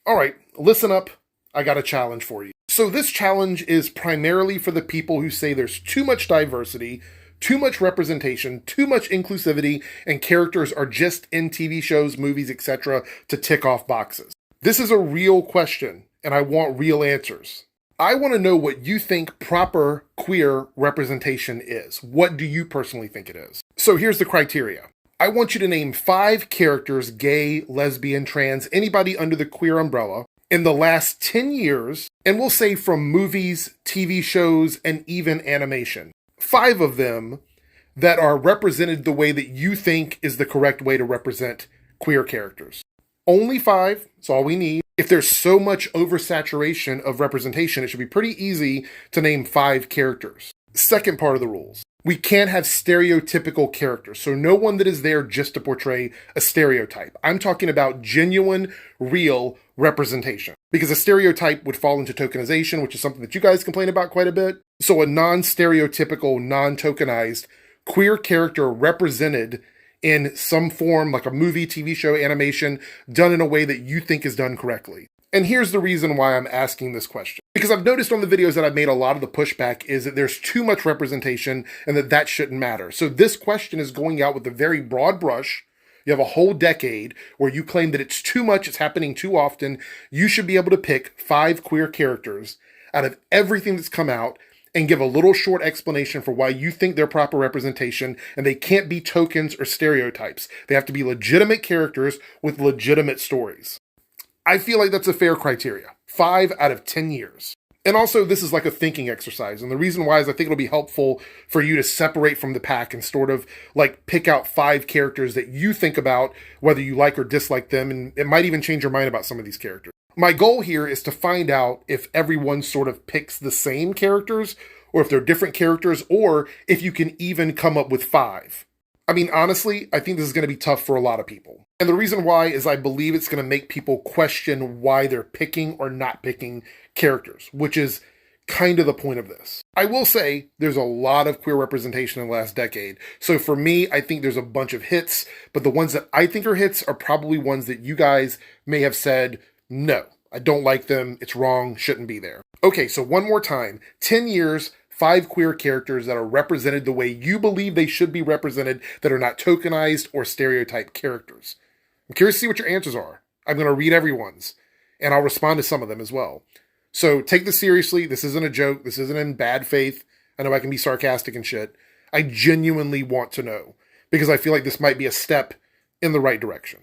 All right, listen up. I got a challenge for you. So, this challenge is primarily for the people who say there's too much diversity, too much representation, too much inclusivity, and characters are just in TV shows, movies, etc. to tick off boxes. This is a real question, and I want real answers. I want to know what you think proper queer representation is. What do you personally think it is? So, here's the criteria. I want you to name 5 characters, gay, lesbian, trans, anybody under the queer umbrella, in the last 10 years, and we'll say from movies, TV shows, and even animation. 5 of them that are represented the way that you think is the correct way to represent queer characters. Only 5, that's all we need. If there's so much oversaturation of representation, it should be pretty easy to name 5 characters. Second part of the rules. We can't have stereotypical characters, so no one that is there just to portray a stereotype. I'm talking about genuine, real representation. Because a stereotype would fall into tokenization, which is something that you guys complain about quite a bit. So a non-stereotypical, non-tokenized queer character represented in some form, like a movie, TV show, animation, done in a way that you think is done correctly. And here's the reason why I'm asking this question. Because I've noticed on the videos that I've made, a lot of the pushback is that there's too much representation and that shouldn't matter. So this question is going out with a very broad brush. You have a whole decade where you claim that it's too much, it's happening too often. You should be able to pick 5 queer characters out of everything that's come out and give a little short explanation for why you think they're proper representation, and they can't be tokens or stereotypes. They have to be legitimate characters with legitimate stories. I feel like that's a fair criteria. 5 out of 10 years. And also, this is like a thinking exercise. And the reason why is I think it'll be helpful for you to separate from the pack and sort of like pick out 5 characters that you think about, whether you like or dislike them. And it might even change your mind about some of these characters. My goal here is to find out if everyone sort of picks the same characters, or if they're different characters, or if you can even come up with 5. I mean, honestly, I think this is going to be tough for a lot of people. And the reason why is I believe it's going to make people question why they're picking or not picking characters, which is kind of the point of this. I will say there's a lot of queer representation in the last decade. So for me, I think there's a bunch of hits, but the ones that I think are hits are probably ones that you guys may have said, no, I don't like them, it's wrong, shouldn't be there. Okay, so one more time, 10 years, 5 queer characters that are represented the way you believe they should be represented, that are not tokenized or stereotyped characters. I'm curious to see what your answers are. I'm going to read everyone's, and I'll respond to some of them as well. So take this seriously. This isn't a joke. This isn't in bad faith. I know I can be sarcastic and shit. I genuinely want to know, because I feel like this might be a step in the right direction.